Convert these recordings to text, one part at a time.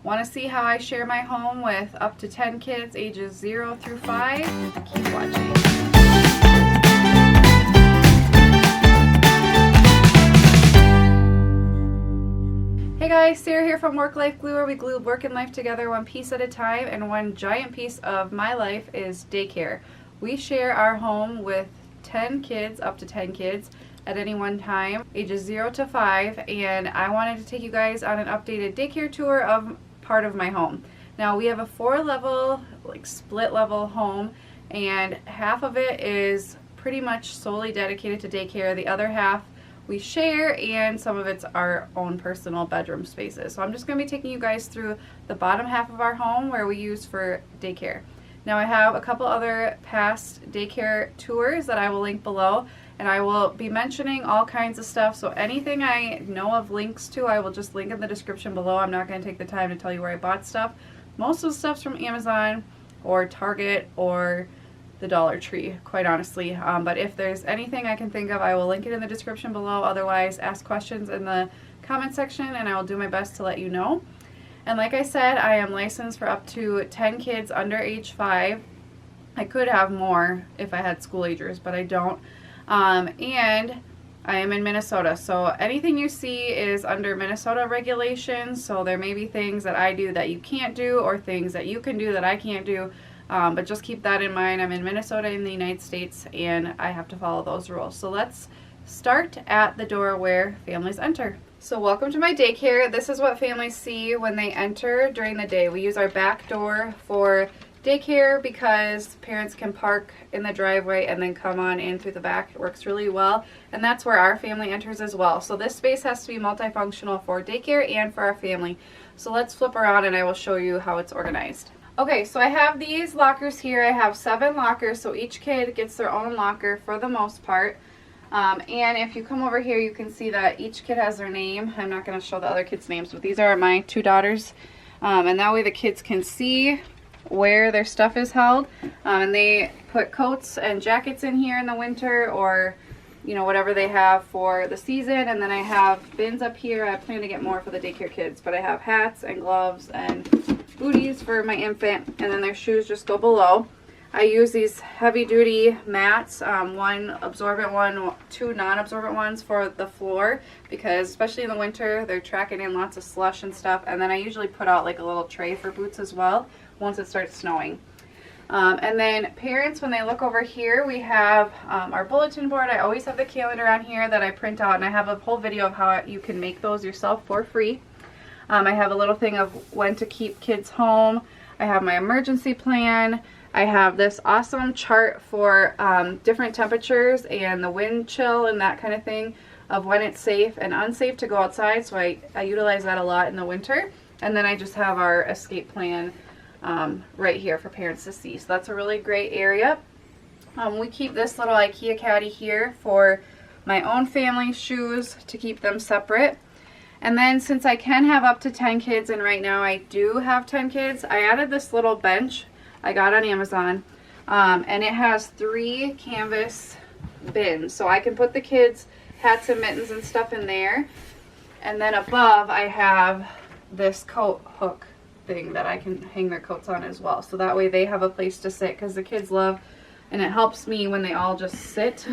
Want to see how I share my home with up to 10 kids ages 0 through 5? Keep watching. Hey guys, Sarah here from Work Life Glue, where we glue work and life together one piece at a time, and one giant piece of my life is daycare. We share our home with 10 kids, up to 10 kids at any one time, ages 0 to 5, and I wanted to take you guys on an updated daycare tour of part of my home. Now we have a 4-level, split level home, and half of it is pretty much solely dedicated to daycare. The other half we share, and some of it's our own personal bedroom spaces. So I'm just going to be taking you guys through the bottom half of our home where we use for daycare. Now I have a couple other past daycare tours that I will link below, and I will be mentioning all kinds of stuff, so anything I know of links to I will just link in the description below. I'm not going to take the time to tell you where I bought stuff. Most of the stuff's from Amazon or Target or the Dollar Tree, quite honestly, but if there's anything I can think of, I will link it in the description below. Otherwise, ask questions in the comment section and I will do my best to let you know. And like I said, I am licensed for up to 10 kids under age 5. I could have more if I had school agers, but I don't. And I am in Minnesota, so anything you see is under Minnesota regulations, so there may be things that I do that you can't do, or things that you can do that I can't do, but just keep that in mind. I'm in Minnesota in the United States, and I have to follow those rules. So let's start at the door where families enter. So welcome to my daycare. This is what families see when they enter during the day. We use our back door for daycare because parents can park in the driveway and then come on in through the back. It works really well, and that's where our family enters as well. So this space has to be multifunctional for daycare and for our family. So let's flip around and I will show you how it's organized. Okay, so I have these lockers here. I have 7 lockers, so each kid gets their own locker for the most part. And if you come over here, you can see that each kid has their name. I'm not going to show the other kids' names, but these are my 2 daughters, and that way the kids can see where their stuff is held, and they put coats and jackets in here in the winter, or whatever they have for the season. And then I have bins up here. I plan to get more for the daycare kids, but I have hats and gloves and booties for my infant, and then their shoes just go below. I use these heavy duty mats, 1 absorbent one, 2 non-absorbent ones for the floor, because especially in the winter they're tracking in lots of slush and stuff. And then I usually put out like a little tray for boots as well once it starts snowing. And then parents, when they look over here, we have our bulletin board. I always have the calendar on here that I print out, and I have a whole video of how you can make those yourself for free. I have a little thing of when to keep kids home. I have my emergency plan. I have this awesome chart for different temperatures and the wind chill and that kind of thing, of when it's safe and unsafe to go outside, so I utilize that a lot in the winter. And then I just have our escape plan right here for parents to see. So that's a really great area. We keep this little IKEA caddy here for my own family shoes to keep them separate. And then since I can have up to 10 kids, and right now I do have 10 kids, I added this little bench I got on Amazon, and it has 3 canvas bins, so I can put the kids' hats and mittens and stuff in there. And then above I have this coat hook thing that I can hang their coats on as well, so that way they have a place to sit, because the kids love, and it helps me when they all just sit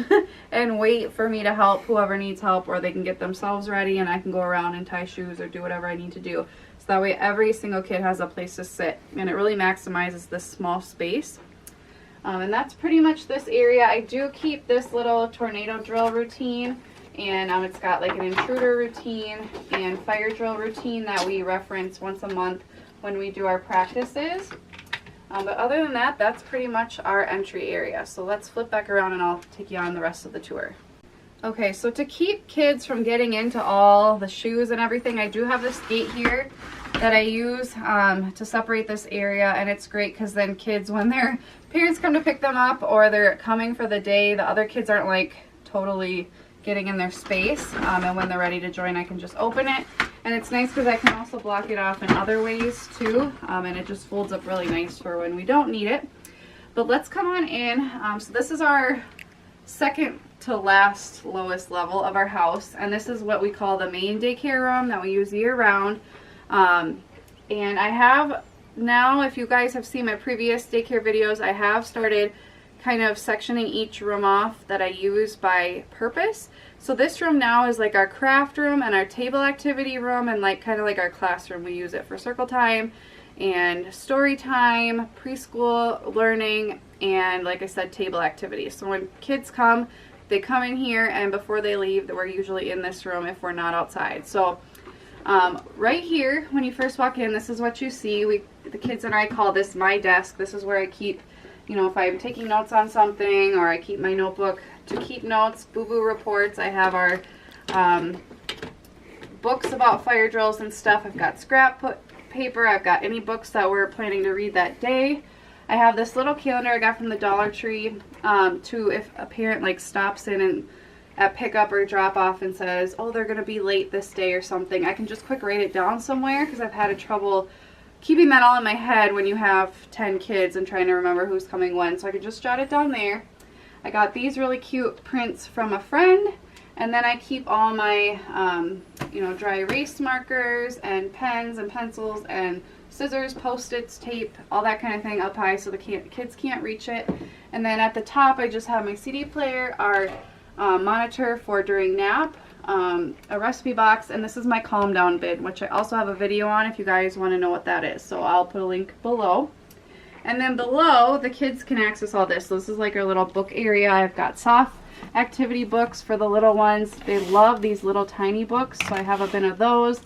and wait for me to help whoever needs help, or they can get themselves ready and I can go around and tie shoes or do whatever I need to do. So that way every single kid has a place to sit, and it really maximizes this small space. And that's pretty much this area. I do keep this little tornado drill routine, and it's got like an intruder routine and fire drill routine that we reference once a month when we do our practices. But other than that, that's pretty much our entry area. So let's flip back around and I'll take you on the rest of the tour. Okay, so to keep kids from getting into all the shoes and everything, I do have this gate here that I use to separate this area, and it's great because then kids, when their parents come to pick them up or they're coming for the day, the other kids aren't like totally getting in their space, and when they're ready to join, I can just open it. And it's nice because I can also block it off in other ways too, and it just folds up really nice for when we don't need it. But let's come on in. So this is our second to last lowest level of our house, and this is what we call the main daycare room that we use year round. And I have now, if you guys have seen my previous daycare videos, I have started kind of sectioning each room off that I use by purpose. So this room now is like our craft room and our table activity room, and like kind of like our classroom. We use it for circle time and story time, preschool learning, and like I said, table activities. So when kids come, they come in here, and before they leave, we're usually in this room if we're not outside. So right here, when you first walk in, this is what you see. The kids and I call this my desk. This is where I keep, you know, if I'm taking notes on something, or I keep my notebook to keep notes, boo-boo reports. I have our books about fire drills and stuff. I've got scrap paper. I've got any books that we're planning to read that day. I have this little calendar I got from the Dollar Tree to if a parent like stops in and at pickup or drop off and says, oh, they're going to be late this day or something, I can just quick write it down somewhere, because I've had trouble keeping that all in my head when you have 10 kids and trying to remember who's coming when. So I could just jot it down there. I got these really cute prints from a friend, and then I keep all my you know, dry erase markers and pens and pencils and scissors, Post-its, tape, all that kind of thing up high so the kids can't reach it. And then at the top I just have my CD player, our monitor for during nap, a recipe box, and this is my calm down bin, which I also have a video on if you guys want to know what that is. So I'll put a link below. And then below, the kids can access all this. So this is like our little book area. I've got soft activity books for the little ones. They love these little tiny books, so I have a bin of those.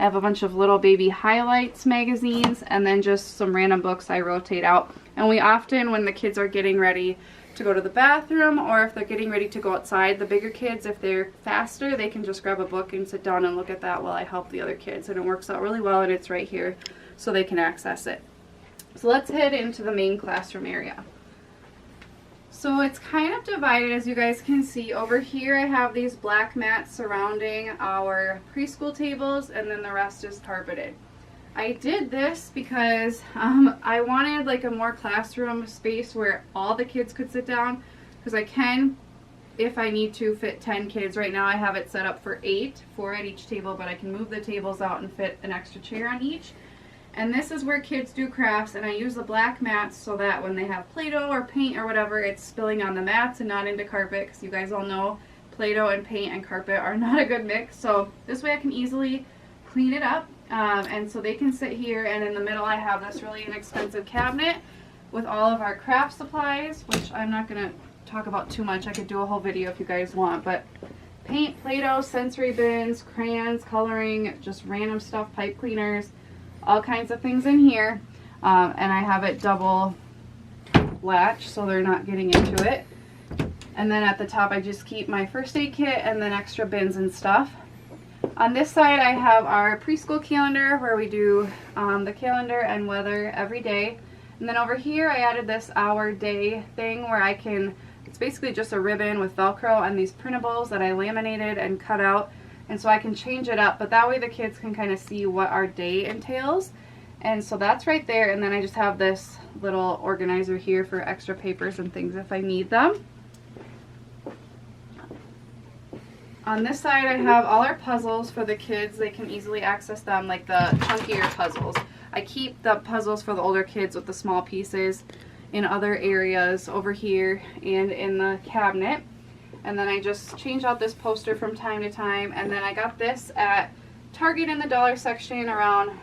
I have a bunch of little baby highlights magazines, and then just some random books I rotate out. And we often, when the kids are getting ready to go to the bathroom, or if they're getting ready to go outside, the bigger kids, if they're faster, they can just grab a book and sit down and look at that while I help the other kids, and it works out really well, and it's right here so they can access it. So let's head into the main classroom area. So it's kind of divided, as you guys can see. Over here I have these black mats surrounding our preschool tables, and then the rest is carpeted. I did this because I wanted like a more classroom space where all the kids could sit down, because I can, if I need to, fit 10 kids. Right now I have it set up for 8, 4 at each table, but I can move the tables out and fit an extra chair on each. And this is where kids do crafts, and I use the black mats so that when they have Play-Doh or paint or whatever, it's spilling on the mats and not into carpet, because you guys all know Play-Doh and paint and carpet are not a good mix. So this way I can easily clean it up. And so they can sit here, and in the middle I have this really inexpensive cabinet with all of our craft supplies, which I'm not going to talk about too much. I could do a whole video if you guys want, but paint, Play-Doh, sensory bins, crayons, coloring, just random stuff, pipe cleaners, all kinds of things in here. And I have it double latch so they're not getting into it. And then at the top I just keep my first aid kit and then extra bins and stuff. On this side I have our preschool calendar where we do the calendar and weather every day. And then over here I added this hour day thing where I can, it's basically just a ribbon with Velcro and these printables that I laminated and cut out. And so I can change it up, but that way the kids can kind of see what our day entails. And so that's right there. And then I just have this little organizer here for extra papers and things if I need them. On this side I have all our puzzles for the kids. They can easily access them, like the chunkier puzzles. I keep the puzzles for the older kids with the small pieces in other areas over here and in the cabinet. And then I just change out this poster from time to time. And then I got this at Target in the dollar section around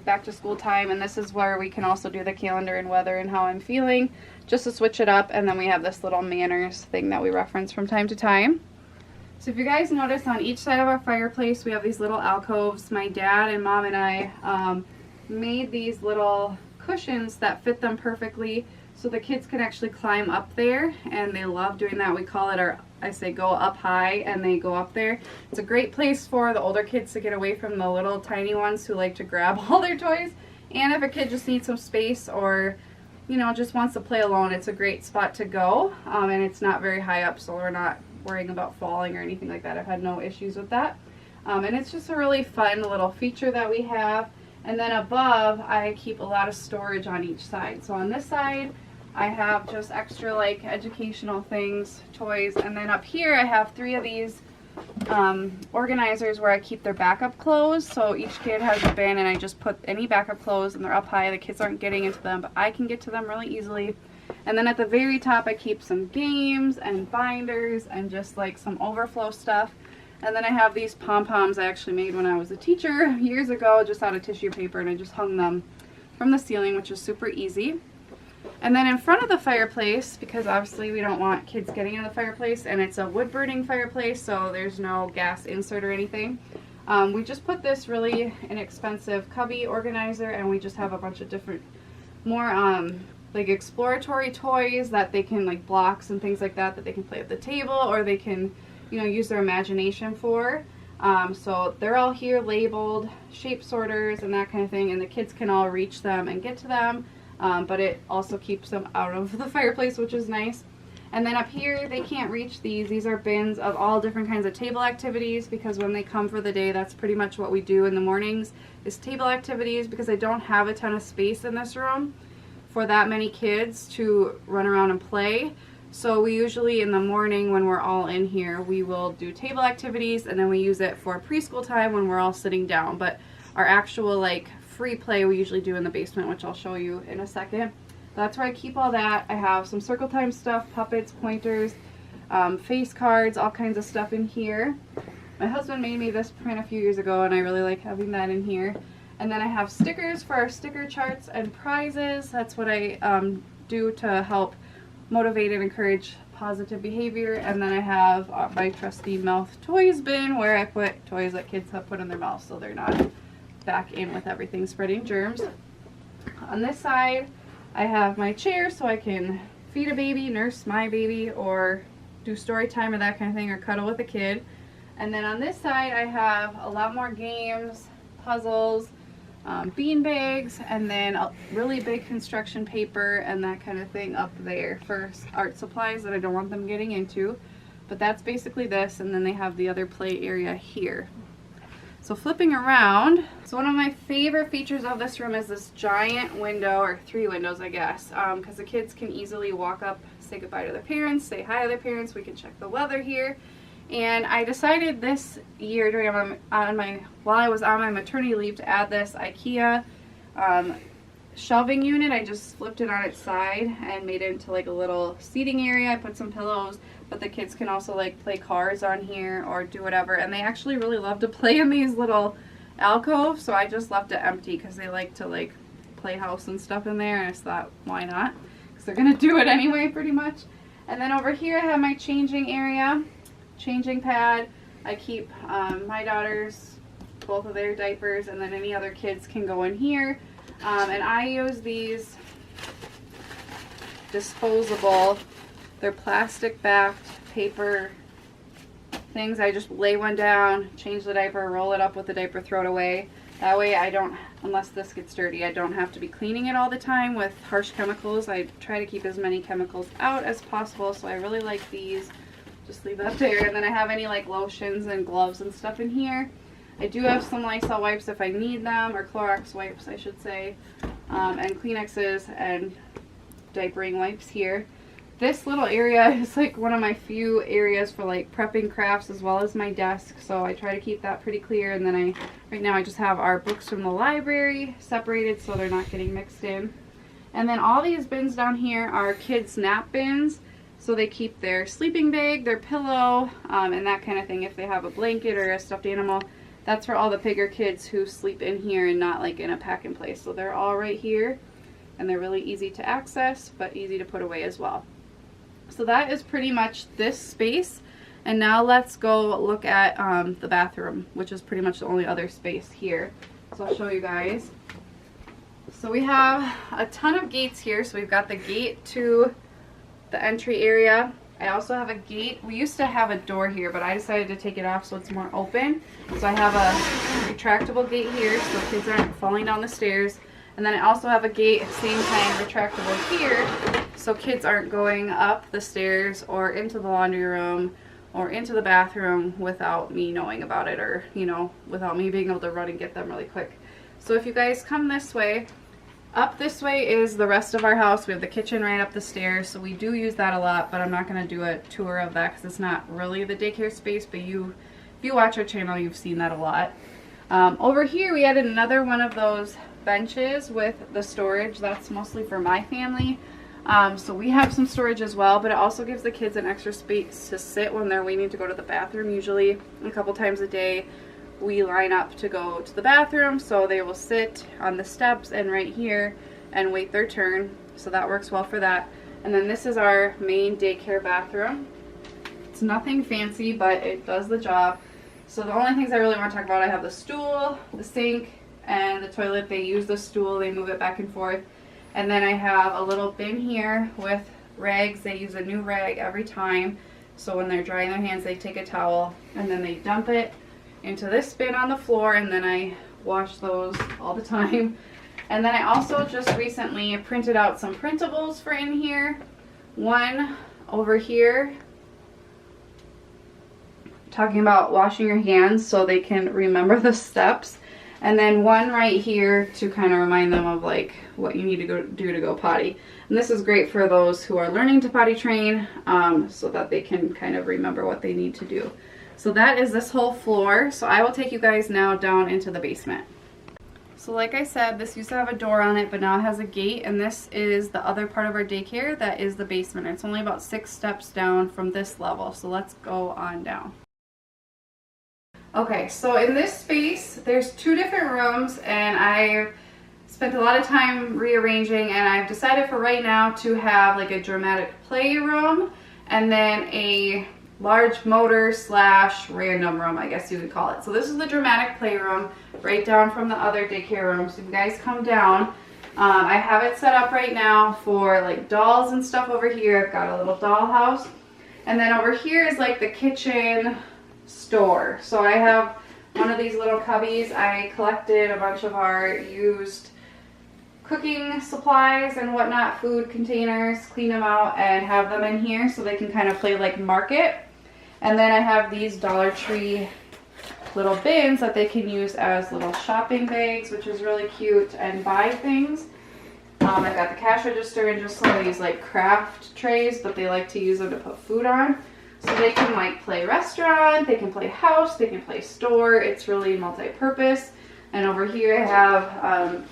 back to school time. And this is where we can also do the calendar and weather and how I'm feeling, just to switch it up. And then we have this little manners thing that we reference from time to time. So if you guys notice, on each side of our fireplace we have these little alcoves. My dad and mom and I made these little cushions that fit them perfectly so the kids can actually climb up there, and they love doing that. We call it our, I say go up high, and they go up there. It's a great place for the older kids to get away from the little tiny ones who like to grab all their toys. And if a kid just needs some space or, you know, just wants to play alone, it's a great spot to go. And it's not very high up, so we're not worrying about falling or anything like that. I've had no issues with that. And it's just a really fun little feature that we have. And then above, I keep a lot of storage on each side. So on this side, I have just extra like educational things, toys, and then up here I have 3 of these organizers where I keep their backup clothes. So each kid has a bin and I just put any backup clothes and they're up high. The kids aren't getting into them, but I can get to them really easily. And then at the very top I keep some games and binders and just like some overflow stuff. And then I have these pom-poms I actually made when I was a teacher years ago, just out of tissue paper, and I just hung them from the ceiling, which is super easy. And then in front of the fireplace, because obviously we don't want kids getting in the fireplace, and it's a wood burning fireplace, so there's no gas insert or anything. We just put this really inexpensive cubby organizer, and we just have a bunch of different, more like exploratory toys that they can, like blocks and things like that, that they can play at the table, or they can, you know, use their imagination for. So they're all here labeled, shape sorters and that kind of thing, and the kids can all reach them and get to them. But it also keeps them out of the fireplace, which is nice. And then up here, they can't reach these. These are bins of all different kinds of table activities, because when they come for the day, that's pretty much what we do in the mornings, is table activities, because I don't have a ton of space in this room for that many kids to run around and play. So we usually, in the morning when we're all in here, we will do table activities, and then we use it for preschool time when we're all sitting down. But our actual like free play we usually do in the basement, which I'll show you in a second. That's where I keep all that. I have some circle time stuff, puppets, pointers, face cards, all kinds of stuff in here. My husband made me this print a few years ago, and I really like having that in here. And then I have stickers for our sticker charts and prizes. That's what I do to help motivate and encourage positive behavior. And then I have my trusty mouth toys bin, where I put toys that kids have put in their mouths so they're not back in with everything spreading germs. On this side I have my chair so I can feed a baby, nurse my baby, or do story time or that kind of thing, or cuddle with a kid. And then on this side I have a lot more games, puzzles, bean bags, and then a really big construction paper and that kind of thing up there for art supplies that I don't want them getting into. But that's basically this, and then they have the other play area here. So flipping around, so one of my favorite features of this room is this giant window, or 3 windows I guess, because the kids can easily walk up, say goodbye to their parents, say hi to their parents. We can check the weather here. And I decided this year while I was on my maternity leave to add this IKEA shelving unit. I just flipped it on its side and made it into like a little seating area. I put some pillows, but the kids can also like play cards on here or do whatever. And they actually really love to play in these little alcoves, so I just left it empty because they like to like play house and stuff in there, and I just thought, why not? Because they're gonna do it anyway pretty much. And then over here I have my changing area, changing pad. I keep my daughters, both of their diapers, and then any other kids can go in here. And I use these disposable, they're plastic backed paper things. I just lay one down, change the diaper, roll it up with the diaper, throw it away. That way I don't, unless this gets dirty, I don't have to be cleaning it all the time with harsh chemicals. I try to keep as many chemicals out as possible, so I really like these. Just leave that there. And then I have any like lotions and gloves and stuff in here. I do have some Lysol wipes if I need them, or Clorox wipes I should say, and Kleenexes and diapering wipes here. This little area is like one of my few areas for like prepping crafts, as well as my desk, so I try to keep that pretty clear. And then right now I just have our books from the library separated so they're not getting mixed in. And then all these bins down here are kids' nap bins, so they keep their sleeping bag, their pillow, and that kind of thing. If they have a blanket or a stuffed animal, that's for all the bigger kids who sleep in here and not like in a pack and place. So they're all right here, and they're really easy to access, but easy to put away as well. So that is pretty much this space. And now let's go look at the bathroom, which is pretty much the only other space here. So I'll show you guys. So we have a ton of gates here. So we've got the gate to the entry area. I also have a gate. We used to have a door here, but I decided to take it off so it's more open. So I have a retractable gate here so kids aren't falling down the stairs. And then I also have a gate, same kind, retractable here, so kids aren't going up the stairs or into the laundry room or into the bathroom without me knowing about it, or, you know, without me being able to run and get them really quick. So if you guys come this way, Up this way is the rest of our house. We have the kitchen right up the stairs, so we do use that a lot, but I'm not going to do a tour of that because it's not really the daycare space, but if you watch our channel, you've seen that a lot. Over here, we added another one of those benches with the storage. That's mostly for my family. So we have some storage as well, but it also gives the kids an extra space to sit when they're waiting to go to the bathroom. Usually a couple times a day we line up to go to the bathroom, so they will sit on the steps and right here and wait their turn. So that works well for that. And then this is our main daycare bathroom. It's nothing fancy, but it does the job. So the only things I really want to talk about, I have the stool, the sink, and the toilet. They use the stool, they move it back and forth. And then I have a little bin here with rags. They use a new rag every time. So when they're drying their hands, they take a towel and then they dump it into this bin on the floor, and then I wash those all the time. And then I also just recently printed out some printables for in here. One over here talking about washing your hands so they can remember the steps, and then one right here to kind of remind them of like what you need to do to go potty. And this is great for those who are learning to potty train, so that they can kind of remember what they need to do. So that is this whole floor. So I will take you guys now down into the basement. So like I said, this used to have a door on it, but now it has a gate, and this is the other part of our daycare that is the basement. It's only about 6 steps down from this level, so let's go on down. Okay, so in this space, there's 2 different rooms, and I've spent a lot of time rearranging, and I've decided for right now to have like a dramatic playroom and then a large motor / random room, I guess you would call it. So this is the dramatic playroom right down from the other daycare room. So if you guys come down, I have it set up right now for like dolls and stuff over here. I've got a little doll house. And then over here is like the kitchen store. So I have one of these little cubbies. I collected a bunch of our used cooking supplies and whatnot, food containers, clean them out and have them in here so they can kind of play like market. And then I have these Dollar Tree little bins that they can use as little shopping bags, which is really cute, and buy things. I've got the cash register and just some of these like craft trays, but they like to use them to put food on. So they can like play restaurant, they can play house, they can play store. It's really multi-purpose. And over here I have,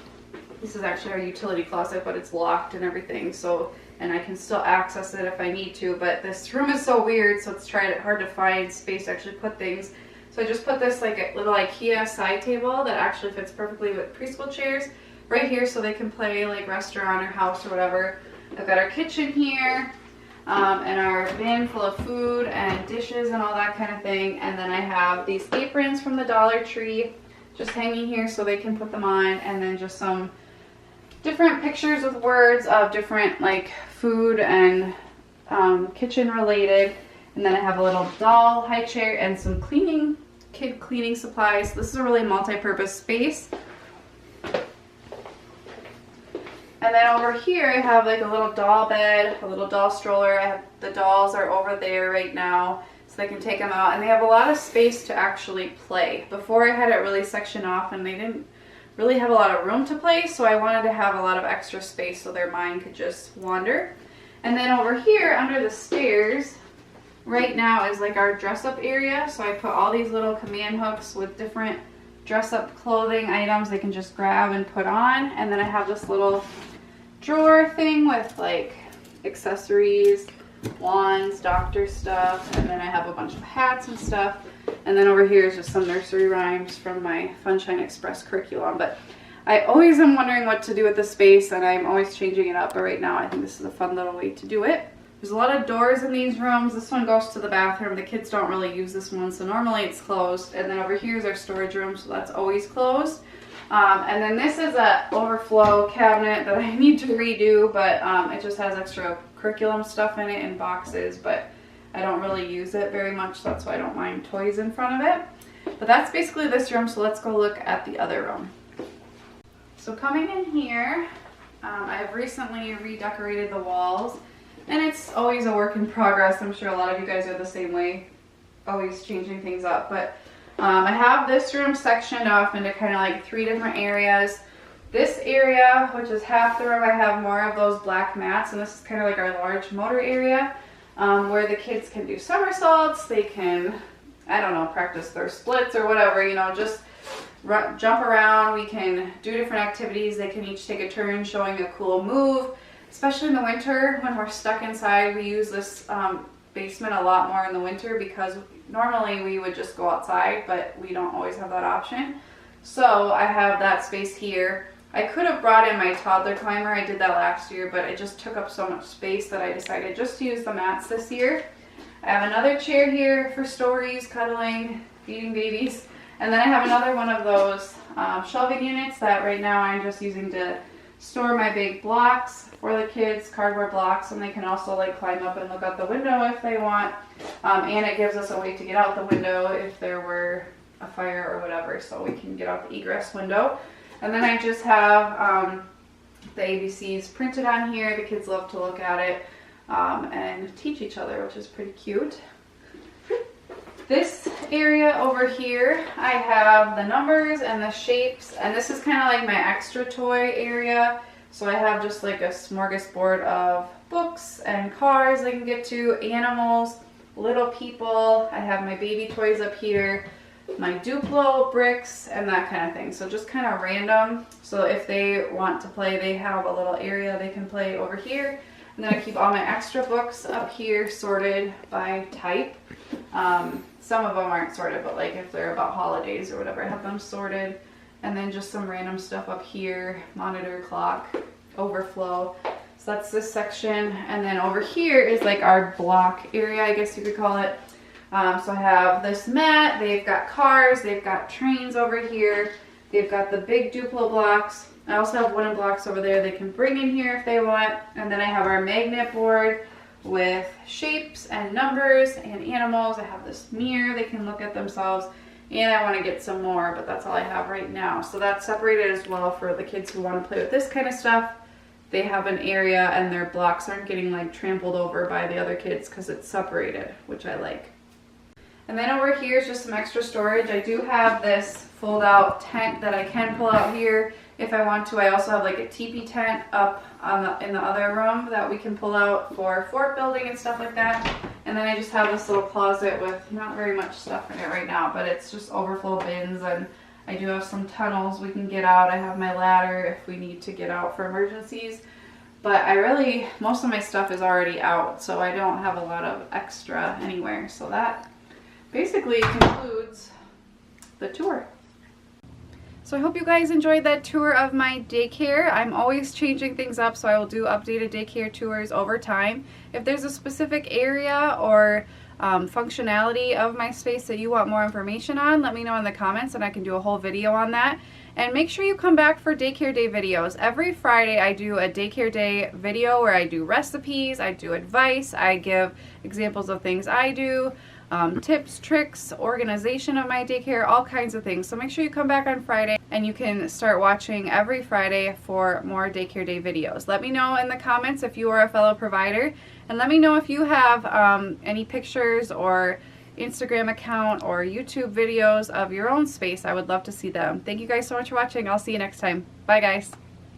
this is actually our utility closet, but it's locked and everything. So, and I can still access it if I need to, but this room is so weird, so it's hard to find space to actually put things. So I just put this like a little IKEA side table that actually fits perfectly with preschool chairs right here so they can play like restaurant or house or whatever. I've got our kitchen here, and our bin full of food and dishes and all that kind of thing. And then I have these aprons from the Dollar Tree just hanging here so they can put them on, and then just some different pictures with words of different like food and kitchen related. And then I have a little doll high chair and some kid cleaning supplies. This is a really multi-purpose space. And then over here I have like a little doll bed, a little doll stroller. The dolls are over there right now so they can take them out, and they have a lot of space to actually play. Before I had it really sectioned off and they didn't really have a lot of room to play, so I wanted to have a lot of extra space so their mind could just wander. And then over here under the stairs right now is like our dress up area. So I put all these little command hooks with different dress up clothing items they can just grab and put on. And then I have this little drawer thing with like accessories, wands, doctor stuff, and then I have a bunch of hats and stuff. And then over here is just some nursery rhymes from my Funshine Express curriculum. But I always am wondering what to do with this space, and I'm always changing it up. But right now I think this is a fun little way to do it. There's a lot of doors in these rooms. This one goes to the bathroom. The kids don't really use this one, so normally it's closed. And then over here is our storage room, so that's always closed. And then this is an overflow cabinet that I need to redo, but it just has extra curriculum stuff in it and boxes, but I don't really use it very much, so that's why I don't mind toys in front of it. But that's basically this room, so let's go look at the other room. So coming in here, I've recently redecorated the walls, and it's always a work in progress. I'm sure a lot of you guys are the same way, always changing things up. But I have this room sectioned off into kind of like 3 different areas. This area, which is half the room, I have more of those black mats, and this is kind of like our large motor area where the kids can do somersaults. They can, I don't know, practice their splits or whatever, you know, just jump around. We can do different activities. They can each take a turn showing a cool move, especially in the winter when we're stuck inside. We use this basement a lot more in the winter because normally we would just go outside, but we don't always have that option. So I have that space here. I could have brought in my toddler climber. I did that last year, but it just took up so much space that I decided just to use the mats this year. I have another chair here for stories, cuddling, feeding babies. And then I have another one of those shelving units that right now I'm just using to store my big blocks for the kids, cardboard blocks, and they can also like climb up and look out the window if they want. And it gives us a way to get out the window if there were a fire or whatever, so we can get out the egress window. And then I just have the ABCs printed on here. The kids love to look at it and teach each other, which is pretty cute. This area over here, I have the numbers and the shapes, and this is kind of like my extra toy area. So I have just like a smorgasbord of books and cars I can get to, animals, little people. I have my baby toys up here, my Duplo bricks, and that kind of thing. So just kind of random. So if they want to play, they have a little area they can play over here. And then I keep all my extra books up here sorted by type. Some of them aren't sorted, but like if they're about holidays or whatever, I have them sorted. And then just some random stuff up here, monitor, clock, overflow. So that's this section. And then over here is like our block area, I guess you could call it. So I have this mat, they've got cars, they've got trains over here, they've got the big Duplo blocks. I also have wooden blocks over there they can bring in here if they want. And then I have our magnet board with shapes and numbers and animals. I have this mirror they can look at themselves, and I want to get some more, but that's all I have right now. So that's separated as well for the kids who want to play with this kind of stuff. They have an area and their blocks aren't getting like trampled over by the other kids because it's separated, which I like. And then over here is just some extra storage. I do have this fold out tent that I can pull out here if I want to. I also have like a teepee tent up on in the other room that we can pull out for fort building and stuff like that. And then I just have this little closet with not very much stuff in it right now, but it's just overflow bins, and I do have some tunnels we can get out. I have my ladder if we need to get out for emergencies. But most of my stuff is already out, so I don't have a lot of extra anywhere. So that basically concludes the tour. So I hope you guys enjoyed that tour of my daycare. I'm always changing things up, so I will do updated daycare tours over time. If there's a specific area or functionality of my space that you want more information on, let me know in the comments and I can do a whole video on that. And make sure you come back for daycare day videos. Every Friday I do a daycare day video where I do recipes, I do advice, I give examples of things I do, tips, tricks, organization of my daycare, all kinds of things. So make sure you come back on Friday and you can start watching every Friday for more daycare day videos. Let me know in the comments if you are a fellow provider, and let me know if you have any pictures or Instagram account or YouTube videos of your own space. I would love to see them. Thank you guys so much for watching. I'll see you next time. Bye guys.